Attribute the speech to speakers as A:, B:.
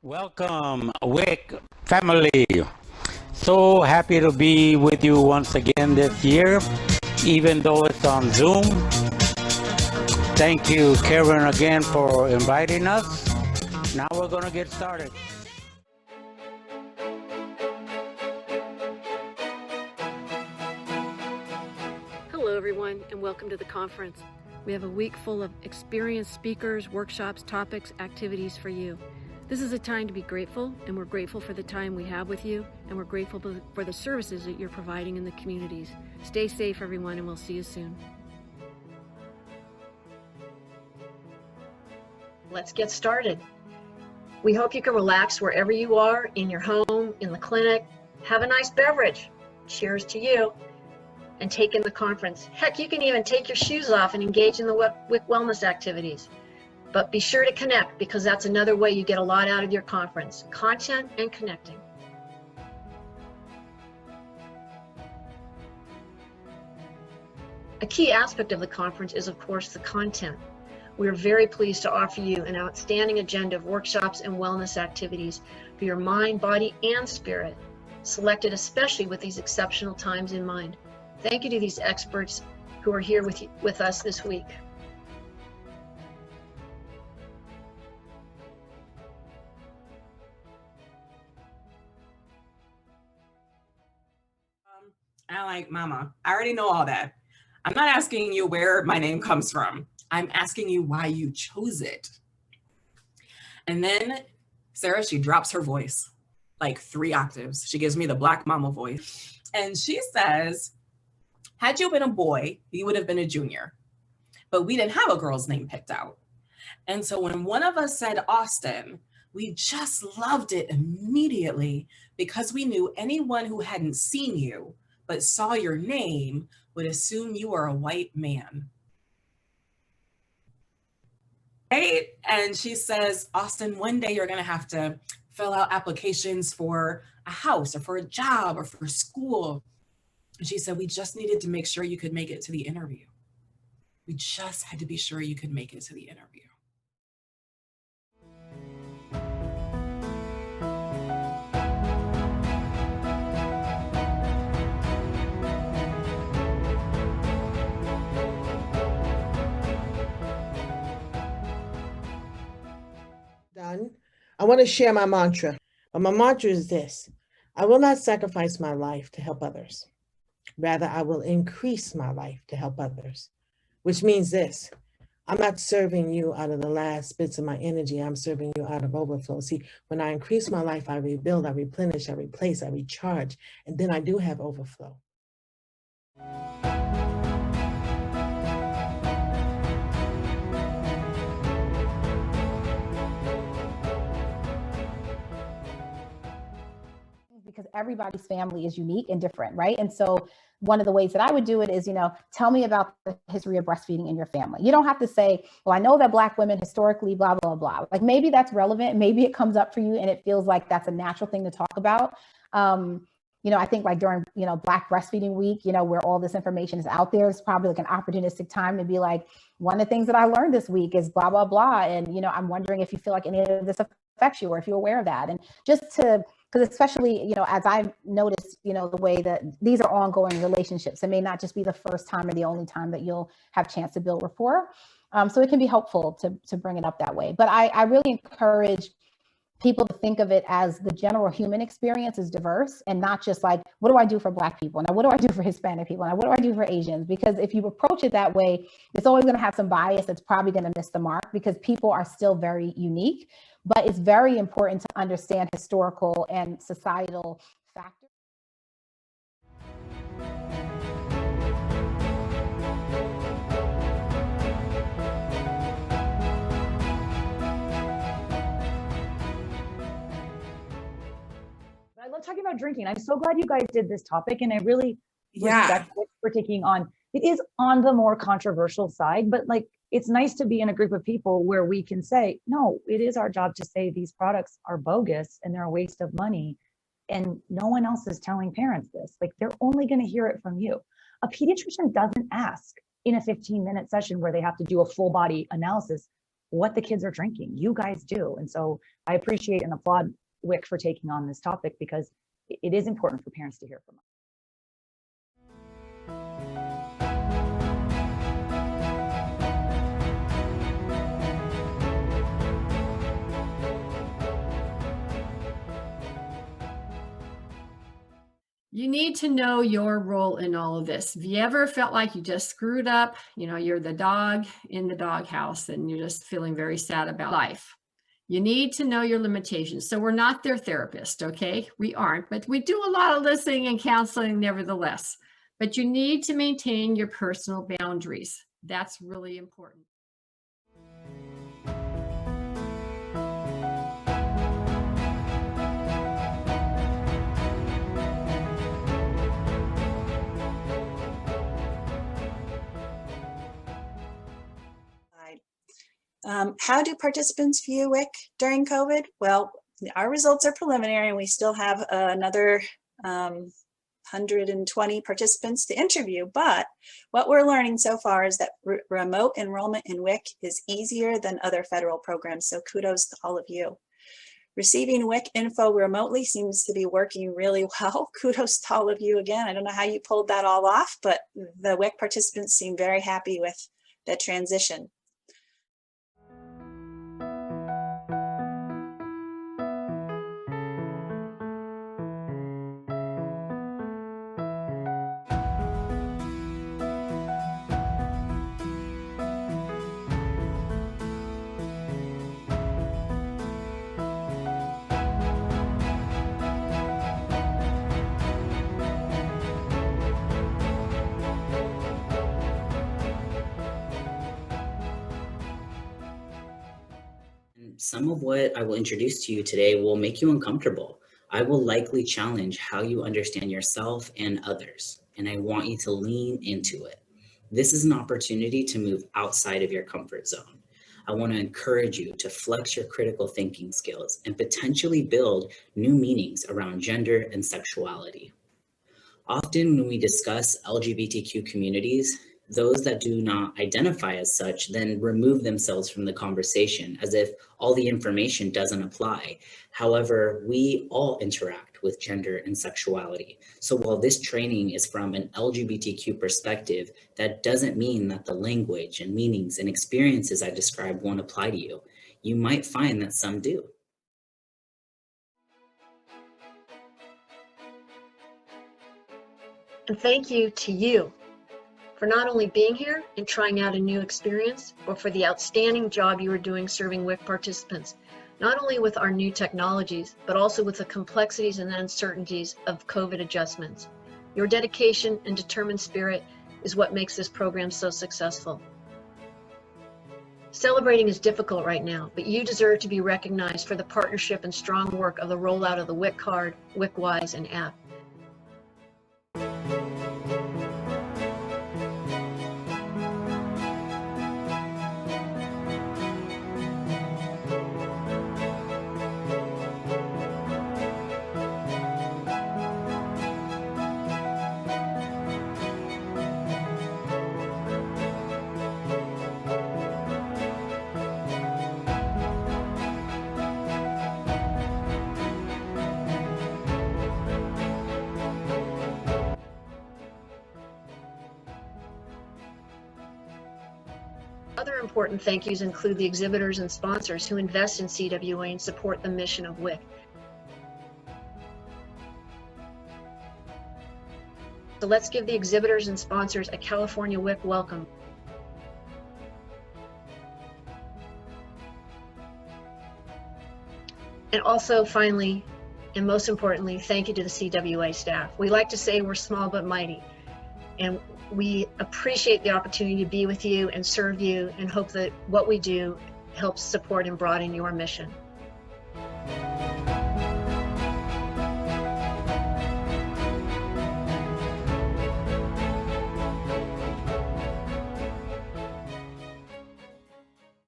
A: Welcome, WIC family. So happy to be with you once again this year, even though it's on Zoom. Thank you, Karen, again for inviting us. Now we're going to get started.
B: Hello, everyone, and welcome to the conference. We have a week full of experienced speakers, workshops, topics, activities for you. This is a time to be grateful, and we're grateful for the time we have with you, and we're grateful for the services that you're providing in the communities. Stay safe, everyone, and we'll see you soon.
C: Let's get started. We hope you can relax wherever you are, in your home, in the clinic. Have a nice beverage. Cheers to you. And take in the conference. Heck, you can even take your shoes off and engage in the WIC wellness activities. But be sure to connect, because that's another way you get a lot out of your conference: content and connecting. A key aspect of the conference is, of course, the content. We are very pleased to offer you an outstanding agenda of workshops and wellness activities for your mind, body, and spirit, selected especially with these exceptional times in mind. Thank you to these experts who are here with us this week.
D: I like, Mama, I already know all that. I'm not asking you where my name comes from. I'm asking you why you chose it. And then Sarah, she drops her voice like 3 octaves. She gives me the Black Mama voice. And she says, had you been a boy, you would have been a junior. But we didn't have a girl's name picked out. And so when one of us said Austin, we just loved it immediately, because we knew anyone who hadn't seen you but saw your name would assume you are a white man. Right? And she says, Austin, one day you're gonna have to fill out applications for a house or for a job or for school. And she said, we just needed to make sure you could make it to the interview. We just had to be sure you could make it to the interview.
E: Done. I want to share my mantra. But my mantra is this: I will not sacrifice my life to help others. Rather, I will increase my life to help others, which means this: I'm not serving you out of the last bits of my energy. I'm serving you out of overflow. See, when I increase my life, I rebuild, I replenish, I replace, I recharge, and then I do have overflow.
F: Because everybody's family is unique and different, right? And so one of the ways that I would do it is, tell me about the history of breastfeeding in your family. You don't have to say, well, I know that Black women historically, blah, blah, blah. Like, maybe that's relevant. Maybe it comes up for you and it feels like that's a natural thing to talk about. I think like during, Black Breastfeeding Week, where all this information is out there, it's probably like an opportunistic time to be like, one of the things that I learned this week is blah, blah, blah. And, I'm wondering if you feel like any of this affects you or if you're aware of that. And just to, because especially, as I've noticed, the way that these are ongoing relationships, it may not just be the first time or the only time that you'll have a chance to build rapport. So it can be helpful to bring it up that way. But I really encourage people to think of it as the general human experience is diverse, and not just like, what do I do for Black people? Now, what do I do for Hispanic people? Now, what do I do for Asians? Because if you approach it that way, it's always going to have some bias that's probably going to miss the mark, because people are still very unique. But it's very important to understand historical and societal factors.
G: I love talking about drinking. I'm so glad you guys did this topic, and I really respect what we're taking on. It is on the more controversial side, but like, it's nice to be in a group of people where we can say, no, it is our job to say these products are bogus and they're a waste of money. And no one else is telling parents this. Like, they're only going to hear it from you. A pediatrician doesn't ask in a 15-minute session where they have to do a full body analysis, what the kids are drinking. You guys do. And so I appreciate and applaud WIC for taking on this topic, because it is important for parents to hear from us.
B: You need to know your role in all of this. If you ever felt like you just screwed up, you're the dog in the doghouse and you're just feeling very sad about life, you need to know your limitations. So we're not their therapist, okay? We aren't, but we do a lot of listening and counseling nevertheless. But you need to maintain your personal boundaries. That's really important.
H: How do participants view WIC during COVID? Well, our results are preliminary and we still have another 120 participants to interview, but what we're learning so far is that remote enrollment in WIC is easier than other federal programs, so kudos to all of you. Receiving WIC info remotely seems to be working really well. Kudos to all of you again. I don't know how you pulled that all off, but the WIC participants seem very happy with the transition.
I: Some of what I will introduce to you today will make you uncomfortable. I will likely challenge how you understand yourself and others, and I want you to lean into it. This is an opportunity to move outside of your comfort zone. I want to encourage you to flex your critical thinking skills and potentially build new meanings around gender and sexuality. Often when we discuss LGBTQ communities, those that do not identify as such then remove themselves from the conversation as if all the information doesn't apply. However, we all interact with gender and sexuality. So while this training is from an LGBTQ perspective, that doesn't mean that the language and meanings and experiences I described won't apply to you. You might find that some do.
C: And thank you to you for not only being here and trying out a new experience, but for the outstanding job you are doing serving WIC participants, not only with our new technologies, but also with the complexities and uncertainties of COVID adjustments. Your dedication and determined spirit is what makes this program so successful. Celebrating is difficult right now, but you deserve to be recognized for the partnership and strong work of the rollout of the WIC card, WIC Wise, and app. Other important thank yous include the exhibitors and sponsors who invest in CWA and support the mission of WIC. So let's give the exhibitors and sponsors a California WIC welcome. And also, finally, and most importantly, thank you to the CWA staff. We like to say we're small but mighty, and we appreciate the opportunity to be with you and serve you and hope that what we do helps support and broaden your mission.